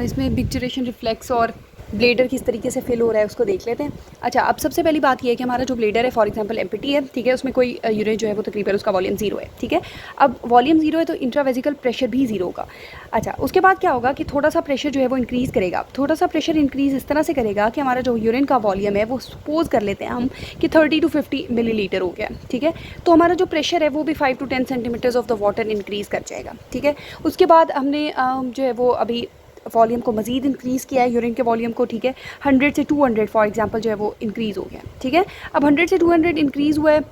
इसमें मिक्चरेशन रिफ्लेक्स और ब्लेडर किस तरीके से फिल हो रहा है उसको देख लेते हैं। अच्छा, अब सबसे पहली बात ये है कि हमारा जो ब्लेडर है फॉर एग्जांपल एम्प्टी है, ठीक है, उसमें कोई यूरिन जो है वो तकरीबन उसका वॉल्यूम 0 है, ठीक है। अब वॉल्यूम 0 है तो इंट्रावेजिकल प्रेशर भी 0 होगा। अच्छा, उसके बाद क्या होगा कि थोड़ा सा प्रेशर जो है वो इंक्रीज़ करेगा। थोड़ा सा प्रेशर इंक्रीज़ इस तरह से करेगा कि हमारा जो यूरिन का वॉल्यूम है वो सपोज़ कर लेते हैं हम कि 30 to 50 मिलीलीटर हो गया, ठीक है। तो हमारा जो प्रेशर है वो भी 5 to 10 centimetres of the water increase कर जाएगा, ठीक है। उसके बाद हमने जो है वो अभी वॉल्यूम को मज़ीद इंक्रीज़ किया है, यूरिन के वॉल्यूम को, ठीक है। 100 से 200 फॉर एग्जांपल जो है वो इंक्रीज़ हो गया, ठीक है। अब 100 से 200 इंक्रीज़ हुआ है,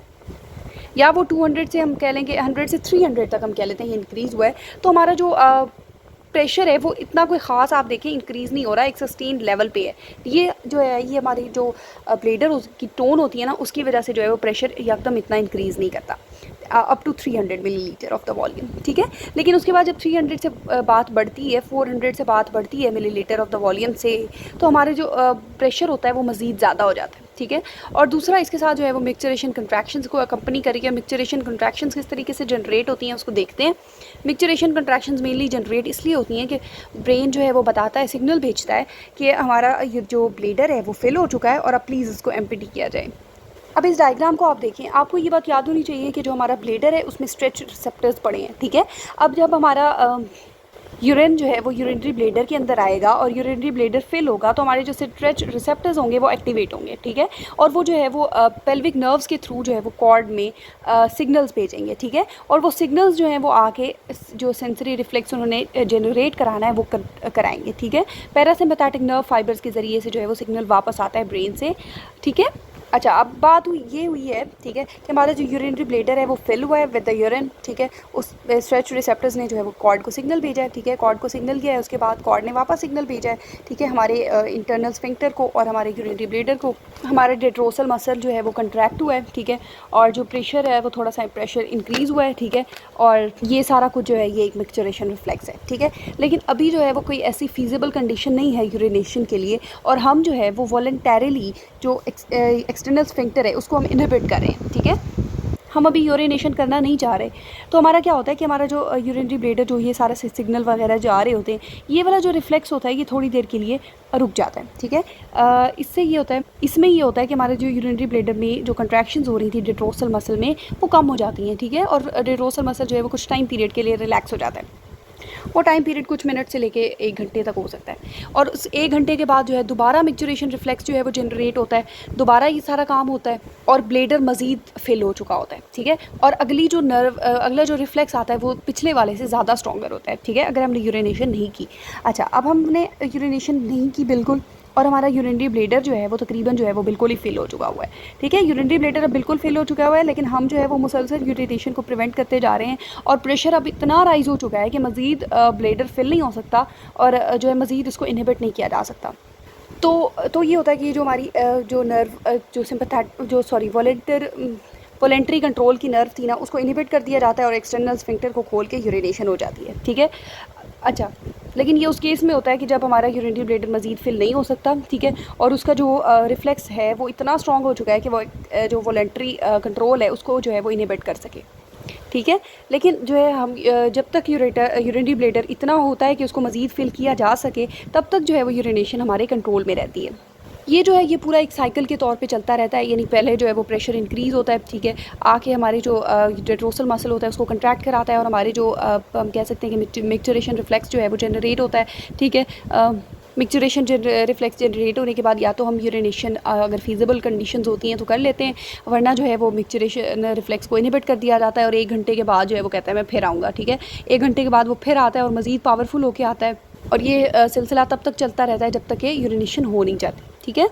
या वो 200 से हम कह लेंगे 100 से 300 तक हम कह लेते हैं ये इंक्रीज़ हुआ है। तो हमारा जो प्रेशर है वो इतना कोई ख़ास आप देखें इंक्रीज़ नहीं हो रहा है, एक सस्टेन्ड लेवल पे है। ये जो है ये हमारी जो ब्लेडर की टोन होती है ना, उसकी वजह से जो है वो प्रेशर एकदम इतना इंक्रीज़ नहीं करता up to 300 millilitre of the volume, ठीक है। लेकिन उसके बाद जब 300 से बात बढ़ती है, 400 से बात बढ़ती है मिलीलीटर ऑफ द वॉल्यूम से, तो हमारे जो प्रेशर होता है वो मज़ीद ज़्यादा हो जाता है, ठीक है। और दूसरा इसके साथ जो है वो मिक्सचरेशन कंट्रैक्शंस को अकम्पनी करेगी। मिक्सचरेशन कंट्रैक्शंस किस तरीके से जनरेट होती हैं उसको देखते हैं। मिक्सचरेशन कंट्रैक्शंस मेनली जनरेट इसलिए होती हैं कि ब्रेन जो है वो बताता है, सिग्नल भेजता है कि हमारा ये जो ब्लेडर है वो फिल हो चुका है और अब प्लीज़ इसको एम्प्टी किया जाए। अब इस डायग्राम को आप देखें, आपको ये बात याद होनी चाहिए कि जो हमारा ब्लेडर है उसमें स्ट्रेच रिसेप्टर्स पड़े हैं, ठीक है। अब जब हमारा यूरिन जो है वो यूरिनरी ब्लेडर के अंदर आएगा और यूरिनरी ब्लेडर फिल होगा तो हमारे जो स्ट्रेच रिसेप्टर्स होंगे वो एक्टिवेट होंगे, ठीक है। और वो जो है वो पेल्विक नर्व्स के थ्रू जो है वो कॉर्ड में सिग्नल्स भेजेंगे, ठीक है। और वो सिग्नल्स जो हैं वो आके जो सेंसरी रिफ्लेक्स उन्होंने जनरेट कराना है वो कराएंगे, ठीक है। पैरासिम्पैथेटिक नर्व फाइबर्स के ज़रिए से जो है वो सिग्नल वापस आता है ब्रेन से, ठीक है। अच्छा, अब बात हुई है, ठीक है, कि हमारा जो यूरिनरी ब्लेडर है वो फिल हुआ है विद द यूरिन, ठीक है। उस स्ट्रेच रिसेप्टर्स ने जो है वो कॉर्ड को सिग्नल भेजा है, ठीक है। कॉर्ड को सिग्नल किया है, उसके बाद कॉर्ड ने वापस सिग्नल भेजा है, ठीक है, हमारे इंटरनल स्फिंक्टर को और हमारे यूरिनरी ब्लेडर को। हमारा डेट्रोसल मसल जो है वो कंट्रैक्ट हुआ है, ठीक है। और जो प्रेशर है वो थोड़ा सा प्रेशर इंक्रीज़ हुआ है, ठीक है। और ये सारा कुछ जो है ये एक मिक्सचरेशन रिफ्लेक्स है, ठीक है। लेकिन अभी जो है वो कोई ऐसी फीजिबल कंडीशन नहीं है यूरिनेशन के लिए, और हम जो है वो वॉलंटरीली जो एक्सटर्नल स्फिंक्टर है उसको हम इनहिबिट कर रहे हैं, ठीक है। हम अभी यूरिनेशन करना नहीं चाह रहे। तो हमारा क्या होता है कि हमारा जो यूरिनरी ब्लेडर जो ये सारा सिग्नल वगैरह जो आ रहे होते हैं, ये वाला जो रिफ्लेक्स होता है ये थोड़ी देर के लिए रुक जाता है, ठीक है। इससे ये होता है, इसमें ये होता है कि हमारे जो यूरिनरी ब्लेडर में जो कंट्रैक्शंस हो रही थी डेट्रोसल मसल में वो कम हो जाती हैं, ठीक है। और डेट्रोसल मसल जो है वो कुछ टाइम पीरियड के लिए रिलैक्स हो जाता है। वो टाइम पीरियड कुछ मिनट से लेके 1 घंटे तक हो सकता है। और उस 1 घंटे के बाद जो है दोबारा मिक्सचरेशन रिफ्लेक्स जो है वो जनरेट होता है, दोबारा ये सारा काम होता है और ब्लेडर मज़ीद फिल हो चुका होता है, ठीक है। और अगला जो रिफ्लेक्स आता है वो पिछले वाले से ज़्यादा स्ट्रॉन्गर होता है, ठीक है, अगर हमने यूरिनेशन नहीं की। अच्छा, अब हमने यूरिनेशन नहीं की बिल्कुल, और हमारा यूरिनरी ब्लेडर जो है वो तकरीबन जो है वो बिल्कुल ही फिल हो चुका हुआ है, ठीक है। यूरिनरी ब्लेडर अब बिल्कुल फिल हो चुका हुआ है, लेकिन हम जो है वो मुसलसल यूरिनेशन को प्रिवेंट करते जा रहे हैं और प्रेशर अब इतना राइज़ हो चुका है कि मज़ीद ब्लेडर फिल नहीं हो सकता और जो है मज़ीद इसको इनहिबिट नहीं किया जा सकता। तो ये होता है कि जो हमारी जो नर्व जो वॉलेंट्री कंट्रोल की नर्व थी ना, उसको इनहिबिट कर दिया जाता है और एक्सटर्नल स्फिंक्टर को खोल के यूरिनेशन हो जाती है, ठीक है। अच्छा, लेकिन ये उस केस में होता है कि जब हमारा यूरिनरी ब्लेडर मज़ीद फिल नहीं हो सकता, ठीक है, और उसका जो रिफ्लेक्स है वो इतना स्ट्रॉन्ग हो चुका है कि वो जो वॉलेंट्री कंट्रोल है उसको जो है वो इनहिबिट कर सके, ठीक है। लेकिन जो है हम जब तक यूरिनरी ब्लेडर इतना होता है कि उसको मज़ीद फिल किया जा सके, तब तक जो है वो यूरिनेशन हमारे कंट्रोल में रहती है। ये जो है ये पूरा एक साइकिल के तौर पे चलता रहता है, यानी पहले जो है वो प्रेशर इंक्रीज़ होता है, ठीक है, आके हमारे जो डेट्रोसल मसल होता है उसको कंट्रैक्ट कराता है और हमारे जो हम कह सकते हैं कि मिक्सचरेशन रिफ्लेक्स जो है वो जनरेट होता है, ठीक है। मिक्सचरेशन रिफ्लेक्स जनरेट होने के बाद या तो हम यूरिनेशन अगर फीजिबल कंडीशंस होती हैं तो कर लेते हैं, वरना जो है वो मिक्सचरेशन रिफ्लेक्स को इनहिबिट कर दिया जाता है और 1 घंटे के बाद जो है वो कहता है मैं फिर आऊँगा, ठीक है। 1 घंटे के बाद वो फिर आता है और मज़ीद पावरफुल होके आता है, और ये सिलसिला तब तक चलता रहता है जब तक कि यूरिनेशन हो नहीं जाती, ठीक है।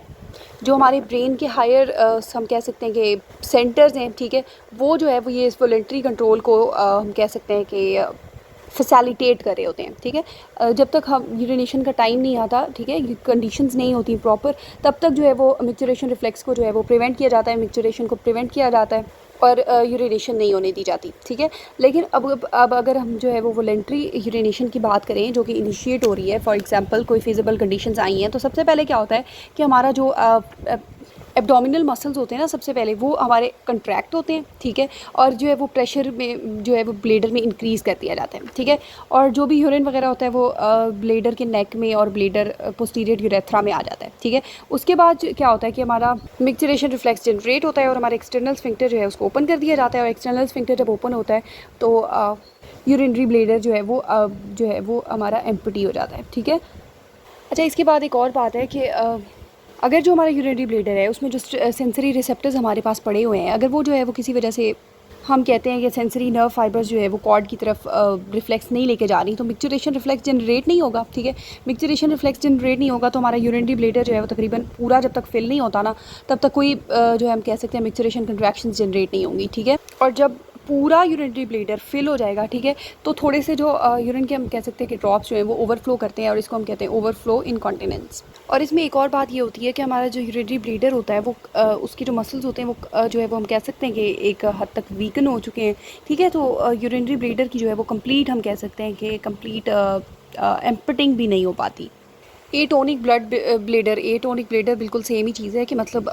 जो हमारे ब्रेन के हायर हम कह सकते हैं कि सेंटर्स हैं, ठीक है, वो जो है वो ये इस वॉलेंट्री कंट्रोल को हम कह सकते हैं कि फैसिलिटेट कर रहे होते हैं, ठीक है। जब तक हम यूरिनेशन का टाइम नहीं आता, ठीक है, कंडीशंस नहीं होती प्रॉपर, तब तक जो है वो मिक्सचरेशन रिफ्लेक्स को जो है वो प्रिवेंट किया जाता है, मिक्सचरेशन को प्रिवेंट किया जाता है और यूरिनेशन नहीं होने दी जाती, ठीक है। लेकिन अब अगर हम जो है वो वॉलेंट्री यूरिनेशन की बात करें जो कि इनिशिएट हो रही है, फॉर एग्जांपल कोई फिजिबल कंडीशंस आई हैं, तो सबसे पहले क्या होता है कि हमारा जो एब्डोमिनल मसल्स होते हैं ना, सबसे पहले वो हमारे कंट्रैक्ट होते हैं, ठीक है, और जो है वो प्रेशर में जो है वो ब्लेडर में इंक्रीज़ कर दिया जाता है, ठीक है। और जो भी यूरिन वगैरह होता है वो ब्लेडर के नेक में और ब्लेडर पोस्टीरियर यूरेथ्रा में आ जाता है, ठीक है। उसके बाद क्या होता है कि हमारा मिक्सचरेशन रिफ्लेक्स जनरेट होता है और हमारा एक्सटर्नल स्फिंक्टर जो है उसको ओपन कर दिया जाता है, और एक्सटर्नल स्फिंक्टर जब ओपन होता है तो यूरिनरी ब्लेडर जो है वो हमारा एम्प्टी हो जाता है, ठीक है। अच्छा, इसके बाद एक और बात है कि अगर जो हमारा यूरिनरी ब्लेडर है उसमें जो सेंसरी रिसेप्टर्स हमारे पास पड़े हुए हैं, अगर वो जो है वो किसी वजह से हम कहते हैं कि सेंसरी नर्व फाइबर्स जो है वो कॉर्ड की तरफ रिफ्लेक्स नहीं लेके जा रही, तो मिक्सचरेशन रिफ्लेक्स जनरेट नहीं होगा, ठीक है। मिक्सचरेशन रिफ्लेक्स जनरेट नहीं होगा तो हमारा यूरिनरी ब्लेडर जो है वो तकरीबन पूरा जब तक फिल नहीं होता ना, तब तक कोई जो है हम कह सकते हैं मिक्सचरेशन कंट्रैक्शंस जनरेट नहीं होंगी, ठीक है। और जब पूरा यूरिनरी ब्लेडर फिल हो जाएगा, ठीक है, तो थोड़े से जो यूरिन के हम कह सकते हैं कि ड्रॉप्स जो हैं वो ओवरफ्लो करते हैं, और इसको हम कहते हैं ओवरफ्लो इनकॉन्टिनेंस। और इसमें एक और बात ये होती है कि हमारा जो यूरिनरी ब्लेडर होता है वो उसके जो मसल्स होते हैं वो जो है वो हम कह सकते हैं कि एक हद तक वीकन हो चुके हैं, ठीक है। तो यूरिनरी ब्लेडर की जो है वो कंप्लीट हम कह सकते हैं कि कंप्लीट एम्पटिंग भी नहीं हो पाती। एटोनिक एटोनिक ब्लेडर बिल्कुल सेम ही चीज़ है कि मतलब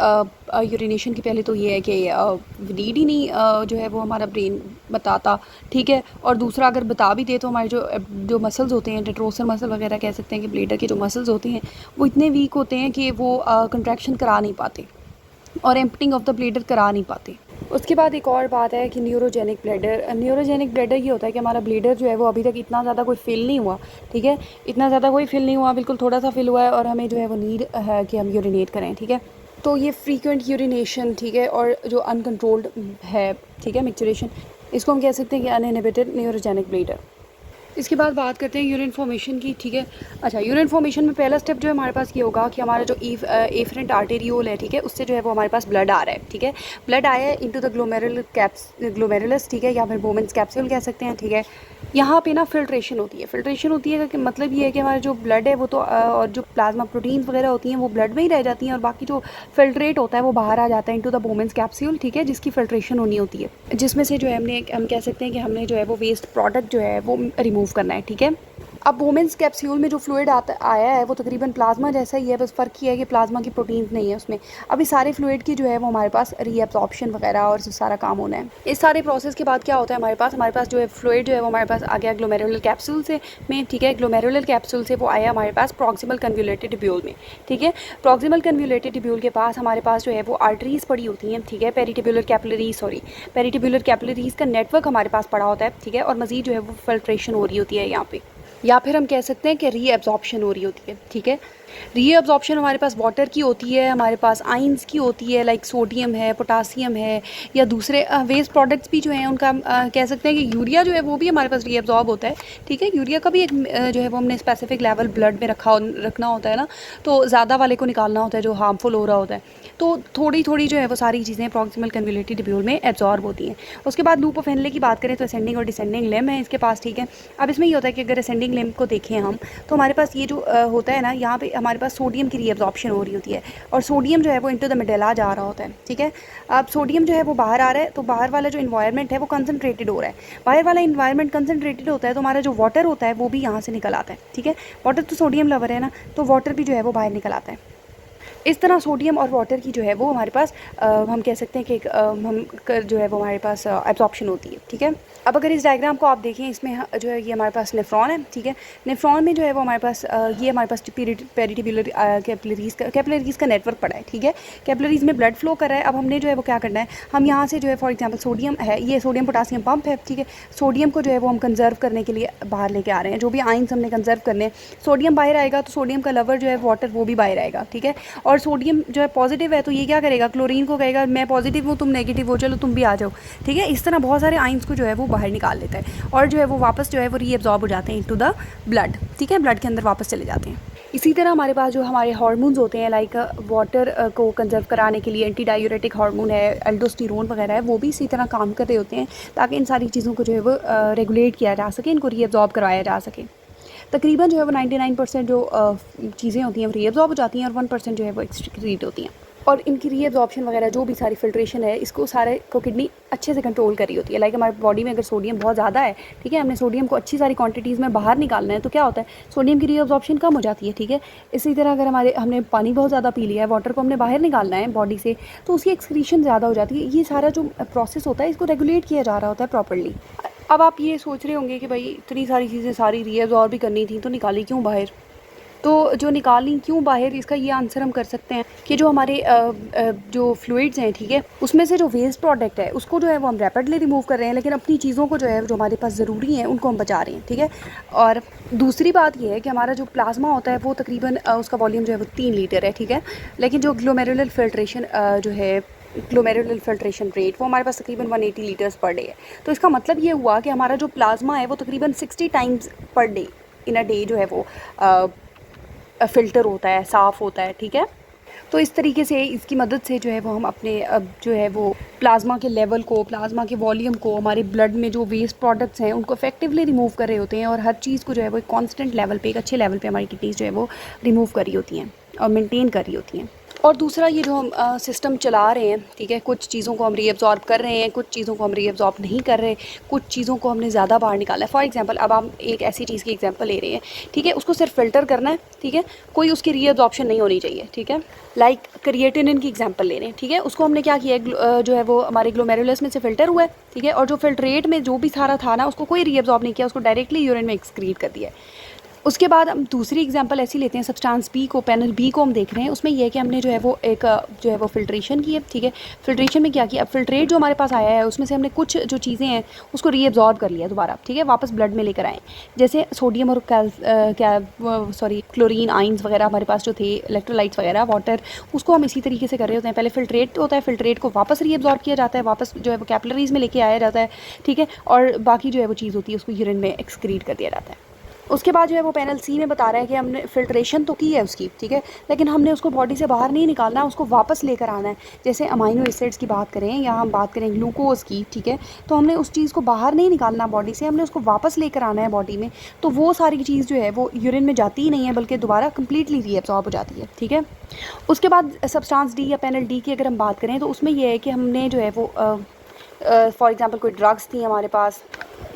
यूरिनेशन की पहले तो ये है कि नीड ही नहीं जो है वो हमारा ब्रेन बताता, ठीक है। और दूसरा अगर बता भी दे तो हमारे जो मसल्स होते हैं, डेट्रोसर मसल वगैरह कह सकते हैं कि ब्लेडर के जो मसल्स होते हैं वो इतने वीक होते हैं कि वो कंट्रैक्शन करा नहीं पाते और एम्पटिंग ऑफ द ब्लेडर करा नहीं पाते। उसके बाद एक और बात है कि न्यूरोजेनिक ब्लेडर ये होता है कि हमारा ब्लेडर जो है वो अभी तक इतना ज़्यादा कोई फिल नहीं हुआ, ठीक है, इतना ज़्यादा कोई फिल नहीं हुआ, बिल्कुल थोड़ा सा फिल हुआ है और हमें जो है वो नीड है कि हम यूरिनेट करें, ठीक है। तो ये फ्रीक्वेंट यूरिनेशन, ठीक है, और जो अनकंट्रोल्ड है, ठीक है, मिक्सचरेशन, इसको हम कह सकते हैं कि अनइनहिबिटेड न्यूरोजेनिक ब्लेडर। इसके बाद बात करते हैं यूरिन फॉर्मेशन की, ठीक है। अच्छा, यूरिन फॉर्मेशन में पहला स्टेप जो है हमारे पास ये होगा कि हमारा जो एफरेंट आर्टेरियोल है, ठीक है, उससे जो है वो हमारे पास ब्लड आ रहा है, ठीक है। ब्लड आया है इनटू द ग्लोमेरुलस, ठीक है, या फिर बोमेंस कैप्सूल कह सकते हैं, ठीक है। यहाँ पे ना फिल्ट्रेशन होती है कि मतलब ये है कि हमारा जो ब्लड है वो तो और जो प्लाज्मा प्रोटीन्स वगैरह होती हैं वो ब्लड में ही रह जाती हैं, और बाकी जो फिल्ट्रेट होता है वो बाहर आ जाता है इनटू द बोमेंस कैप्सूल, ठीक है, जिसकी फिल्ट्रेशन होनी होती है, जिसमें से जो है हम कह सकते हैं कि हमने जो है वो वेस्ट प्रोडक्ट जो है वो रिमूव करना है, ठीक है। अब वोमेंस कैप्सूल में जो फ्लूइड आया है वो तकरीबन प्लाज्मा जैसा ही है, बस फ़र्क ये है कि प्लाज्मा की प्रोटीन्स नहीं है उसमें। अभी सारे फ्लूइड की जो है वो हमारे पास रीअब्जॉर्प्शन वगैरह और सारा काम होना है। इस सारे प्रोसेस के बाद क्या होता है हमारे पास जो है फ्लूइड जो है वो हमारे पास आ गया ग्लोमेरुलर कैप्सूल से में, ठीक है। ग्लोमेरुलर कैप्सूल से वो आया हमारे पास प्रॉक्सिमल कन्वोल्यूटेड ट्यूब्यूल में, ठीक है। प्रॉक्सिमल कन्वोल्यूटेड ट्यूब्यूल के पास हमारे पास जो है वो आर्टरीज पड़ी होती हैं, ठीक है। पेरिटिब्यूलर कैपिलरीज का नेटवर्क हमारे पास पड़ा होता है, ठीक है। और मज़ीद जो है वो फिल्ट्रेशन हो रही होती है यहाँ पे, या फिर हम कह सकते हैं कि रीअब्जॉर्प्शन हो रही होती है, ठीक है। रीअब्जॉर्प्शन हमारे पास वाटर की होती है, हमारे पास आइंस की होती है, लाइक सोडियम है, पोटासियम है, या दूसरे वेस्ट प्रोडक्ट्स भी जो हैं उनका कह सकते हैं कि यूरिया जो है वो भी हमारे पास रीअब्जॉर्ब होता है, ठीक है। यूरिया का भी एक जो है वो हमने स्पेसिफिक लेवल ब्लड में रखना होता है ना, तो ज़्यादा वाले को निकालना होता है जो हार्मफुल हो रहा होता है। तो थोड़ी थोड़ी जो है वो सारी चीज़ें प्रॉक्सिमल कन्वोल्यूटेड ट्यूब्यूल में एब्जॉर्ब होती हैं। उसके बाद लूप ऑफ हेनले की बात करें तो असेंडिंग और डिसेंडिंग लिम्ब है इसके पास, ठीक है। अब इसमें ये होता है कि अगर असेंडिंग लिम्ब को देखें हम तो हमारे पास ये जो होता है ना, यहाँ पे हमारे पास सोडियम की रीअब्जॉर्प्शन हो रही होती है, और सोडियम जो है वो इनटू द मेडुला जा रहा होता है, ठीक है। अब सोडियम जो है वो बाहर आ रहा है, तो बाहर वाला जो इन्वायरमेंट है वो कंसनट्रेटेड हो रहा है। बाहर वाला इन्वायरमेंट कंसनट्रेटेड होता है तो हमारा जो वाटर होता है वो भी यहाँ से निकल आता है, ठीक है। वाटर तो सोडियम लवर है ना, तो वाटर भी जो है वो बाहर निकल आता है। इस तरह सोडियम और वाटर की जो है वो हमारे पास हम कह सकते हैं कि जो है वो हमारे पास एब्जॉर्प्शन होती है, ठीक है। अब अगर इस डायग्राम को आप देखें, इसमें जो है ये हमारे पास नेफ्रॉन है, ठीक है। नेफ्रॉन में जो है वो हमारे पास ये हमारे पास पेरिटिब्यूलर कैपिलरीज का नेटवर्क पड़ा है, ठीक है। कैपिलरीज में ब्लड फ्लो कर रहा है। अब हमने जो है वो क्या करना है, हम यहाँ से जो है फॉर एग्जांपल सोडियम है, ये सोडियम पोटासियम पंप है, ठीक है। सोडियम को जो है वो हम कंजर्व करने के लिए बाहर लेके आ रहे हैं, जो भी आइंस हमने कंजर्व करने हैं। सोडियम बाहर आएगा तो सोडियम का लवर जो है वाटर वो भी बाहर आएगा, ठीक है। और सोडियम जो है पॉजिटिव है तो ये क्या करेगा, क्लोरीन को कहेगा मैं पॉजिटिव हूँ तुम नेगेटिव हो, चलो तुम भी आ जाओ, ठीक है। इस तरह बहुत सारे आइंस को जो है वो बाहर निकाल लेता है, और जो है वो वापस जो है वो रीअब्जॉर्ब हो जाते हैं इनटू द ब्लड, ठीक है। ब्लड के अंदर वापस चले जाते हैं। इसी तरह हमारे पास जो हमारे हार्मोन्स होते हैं, लाइक वाटर को कंजर्व कराने के लिए एंटी डायूरेटिक हार्मोन है, एल्डोस्टेरोन वगैरह है, वो भी इसी तरह काम कर रहे होते हैं ताकि इन सारी चीज़ों को जो है वो रेगुलेट किया जा सके, इनको रीअब्जॉर्ब करवाया जा सके। तकरीबन जो है वो 99% जो चीज़ें होती हैं वो रीअब्जॉर्ब हो जाती हैं और 1% जो है वो एक्सक्रीट होती हैं। और इनकी रीअब्जॉर्प्शन वगैरह जो भी सारी फिल्ट्रेशन है, इसको सारे को किडनी अच्छे से कंट्रोल कर रही होती है। लाइक हमारी बॉडी में अगर सोडियम बहुत ज़्यादा है, ठीक है, हमने सोडियम को अच्छी सारी क्वांटिटीज़ में बाहर निकालना है, तो क्या होता है, सोडियम की रीअब्जॉर्प्शन कम हो जाती है, ठीक है। इसी तरह अगर हमने पानी बहुत ज़्यादा पी लिया है, वाटर को हमने बाहर निकालना है बॉडी से, तो उसकी एक्सक्रीशन ज़्यादा हो जाती है। ये सारा जो प्रोसेस होता है, इसको रेगुलेट किया जा रहा होता है प्रॉपरली। अब आप ये सोच रहे होंगे कि भाई इतनी सारी चीज़ें सारी रीअब्जॉर्ब भी करनी थी, तो निकाली क्यों बाहर? तो जो निकाली क्यों बाहर, इसका ये आंसर हम कर सकते हैं कि जो हमारे जो फ्लूइड्स हैं, ठीक है, उसमें से जो वेस्ट प्रोडक्ट है उसको जो है वो हम रैपिडली रिमूव कर रहे हैं, लेकिन अपनी चीज़ों को जो है जो हमारे पास ज़रूरी है उनको हम बचा रहे हैं, ठीक है। और दूसरी बात ये है कि हमारा जो प्लाज्मा होता है वो तकरीबन उसका वॉल्यूम जो है वो 3 लीटर है, ठीक है, लेकिन जो ग्लोमेरुलर फिल्ट्रेशन जो है ग्लोमेरुलर फिल्ट्रेशन रेट वो हमारे पास तकरीबन 180 लीटर्स पर डे है। तो इसका मतलब ये हुआ कि हमारा जो प्लाज्मा है वो तकरीबन 60 times per day in a day जो है वो फ़िल्टर होता है, साफ़ होता है, ठीक है। तो इस तरीके से इसकी मदद से जो है वो हम अपने जो है वो प्लाज्मा के लेवल को, प्लाज्मा के वॉल्यूम को, हमारे ब्लड में जो वेस्ट प्रोडक्ट्स हैं उनको इफेक्टिवली रिमूव कर रहे होते हैं, और हर चीज़ को जो है वो एक कांस्टेंट लेवल पे, एक अच्छे लेवल पे हमारी किडनीज जो है वो रिमूव कर रही होती हैं और मेंटेन कर रही होती हैं। और दूसरा ये जो हम सिस्टम चला रहे हैं, ठीक है, कुछ चीज़ों को हम रीअब्जॉर्ब कर रहे हैं, कुछ चीज़ों को हम रीअब्जॉर्ब नहीं कर रहे, कुछ चीज़ों को हमने ज़्यादा बाहर निकाला है। फॉर एग्जांपल अब हम एक ऐसी चीज़ की एग्जांपल ले रहे हैं, ठीक है, उसको सिर्फ फ़िल्टर करना है, ठीक है, कोई उसकी रीअब्जॉर्प्शन नहीं होनी चाहिए, ठीक है। लाइक क्रिएटिनिन की एग्जांपल ले रहे हैं, ठीक है, उसको हमने क्या किया है, जो है वो हमारे ग्लोमेरुलस में से फ़िल्टर हुआ है, ठीक है, और जो फिल्ट्रेट में जो भी सारा था ना, उसको कोई रीअब्जॉर्ब नहीं किया, उसको डायरेक्टली यूरिन में एक्सक्रीट कर दिया है। उसके बाद हम दूसरी एग्जांपल ऐसी लेते हैं, सब्सटेंस बी को, पैनल बी को हम देख रहे हैं। उसमें यह है कि हमने जो है वो एक जो है वो फिल्ट्रेशन की है, ठीक है। फिल्ट्रेशन में क्या किया, अब फिल्ट्रेट जो हमारे पास आया है उसमें से हमने कुछ जो चीज़ें हैं उसको रीअब्जॉर्ब कर लिया दोबारा, ठीक है, वापस ब्लड में लेकर आए। जैसे सोडियम और क्लोरीन आइंस वगैरह हमारे पास जो थे, इलेक्ट्रोलाइट्स वगैरह, वाटर, उसको हम इसी तरीके से कर रहे होते हैं। पहले फिल्ट्रेट होता है, फिल्ट्रेट को वापस रीअब्जॉर्ब किया जाता है, वापस जो है वो कैपिलरीज में लेके आया जाता है, ठीक है, और बाकी जो है वो चीज़ होती है उसको यूरिन में एक्सक्रीट कर दिया जाता है। उसके बाद जो है वो पैनल सी में बता रहा है कि हमने फ़िल्ट्रेशन तो की है उसकी, ठीक है, लेकिन हमने उसको बॉडी से बाहर नहीं निकालना है, उसको वापस लेकर आना है। जैसे अमाइनो एसिड्स की बात करें या हम बात करें ग्लूकोज़ की, ठीक है, तो हमने उस चीज़ को बाहर नहीं निकालना बॉडी से, हमने उसको वापस लेकर आना है बॉडी में। तो वो सारी चीज़ जो है वो यूरिन में जाती ही नहीं है, बल्कि दोबारा कम्प्लीटली रीअब्सॉर्ब हो जाती है, ठीक है। उसके बाद सब्सटेंस डी या पैनल डी की अगर हम बात करें तो उसमें यह है कि हमने जो है वो फॉर एग्ज़ाम्पल कोई ड्रग्स थी हमारे पास,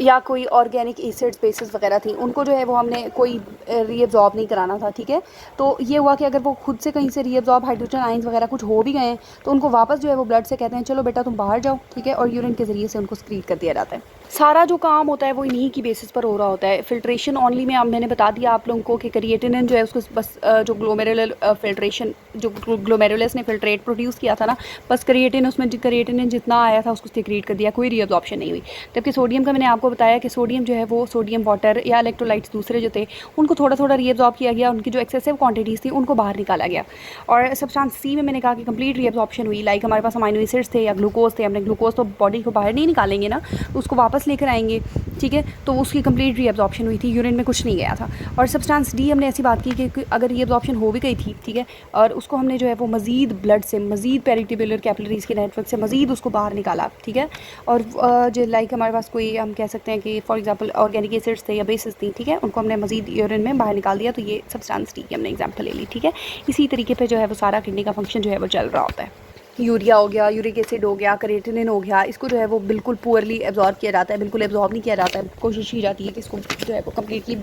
या कोई ऑर्गेनिक एसिड्स बेसिस वगैरह थी, उनको जो है वो हमने कोई रीअब्जॉर्ब नहीं कराना था, ठीक है। तो ये हुआ कि अगर वो खुद से कहीं से रीअब्जॉर्ब हाइड्रोजन आइंस वगैरह कुछ हो भी गए हैं तो उनको वापस जो है वो ब्लड से कहते हैं चलो बेटा तुम बाहर जाओ, ठीक है, और यूरिन के ज़रिए से उनको स्क्रीट कर दिया जाता है। सारा जो काम होता है वो इन्हीं की बेसिस पर हो रहा होता है। फिल्ट्रेशन ओनली में मैंने बता दिया आप लोगों को कि क्रिएटिनिन जो है उसको बस जो ग्लोमेरुलर फिल्ट्रेशन, जो ग्लोमेरुलस ने फिल्ट्रेट प्रोड्यूस किया था ना, बस क्रिएटिनिन जितना आया था उसको सिक्रीट कर दिया, कोई रीअब्जॉर्प्शन नहीं हुई। जबकि सोडियम का मैंने आपको बताया कि सोडियम जो है वो सोडियम वाटर या इलेक्ट्रोलाइट्स दूसरे जो थे उनको थोड़ा थोड़ा रीअब्जॉर्ब किया गया, उनकी जो एक्सेसिव क्वांटिटीज़ थी उनको बाहर निकाला गया। और सब्सटेंस सी में मैंने कहा कि कंप्लीट रीअब्जॉर्प्शन हुई। लाइक हमारे पास अमाइनो एसिड्स थे या ग्लूकोज थे, हमने ग्लूकोज तो बॉडी को बाहर नहीं निकालेंगे ना, उसको वापस लेकर आएंगे, ठीक है, तो उसकी कंप्लीट रीअब्जॉर्प्शन हुई थी, यूरिन में कुछ नहीं गया था। और सब्सटेंस डी हमने ऐसी बात की कि अगर रीअब्जॉर्प्शन हो भी गई थी, ठीक है, और उसको हमने जो है वो मज़ीद ब्लड से, मज़ीद पेरिट्यूबुलर कैपिलरीज के नेटवर्क से मज़ीद उसको बाहर निकाला, ठीक है। और जो लाइक हमारे पास कोई हम कह सकते हैं कि फॉर एग्जांपल ऑर्गेनिक एसिड्स थे या बेसिस थी, ठीक है, उनको हमने मज़ीद यूरिन में बाहर निकाल दिया, तो ये सब्सटेंस डी की हमने एग्जाम्पल ले ली, ठीक है। इसी तरीके पर जो है वो सारा किडनी का फंक्शन जो है वो चल रहा होता है। यूरिया हो गया, यूरिक एसिड हो गया, क्रिएटिनिन हो गया, इसको जो है वो बिल्कुल पुअरली एब्जॉर्ब किया जाता है, बिल्कुल एब्जॉर्ब नहीं किया जाता है। कोशिश की जाती है कि इसको जो है वो कम्प्लीटली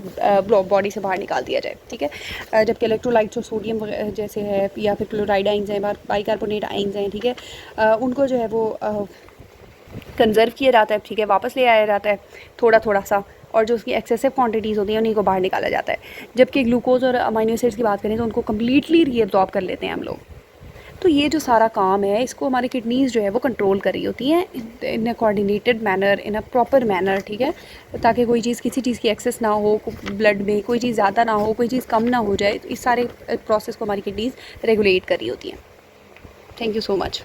बॉडी से बाहर निकाल दिया जाए, ठीक है। जबकि इलेक्ट्रोलाइट्स और सोडियम जैसे है या फिर क्लोराइड आइंस हैं, बाइकार्बोनेट आइंस हैं, ठीक है, उनको जो है वो कंजर्व किया जाता है, ठीक है, वापस ले आया जाता है थोड़ा थोड़ा सा, और जो उसकी एक्सेसिव क्वांटिटीज़ होती हैं उन्हीं को बाहर निकाला जाता है। जबकि ग्लूकोज और अमाइनो एसिड्स की बात करें तो उनको कम्प्लीटली रीअब्जॉर्ब कर लेते हैं हम लोग। तो ये जो सारा काम है इसको हमारी किडनीज़ जो है वो कंट्रोल कर रही होती हैं in a coordinated manner, in a proper manner, ठीक है, ताकि कोई चीज़, किसी चीज़ की एक्सेस ना हो ब्लड में, कोई चीज़ ज़्यादा ना हो, कोई चीज़ कम ना हो जाए। तो इस सारे प्रोसेस को हमारी किडनीज़ रेगुलेट कर रही होती हैं। Thank you so much.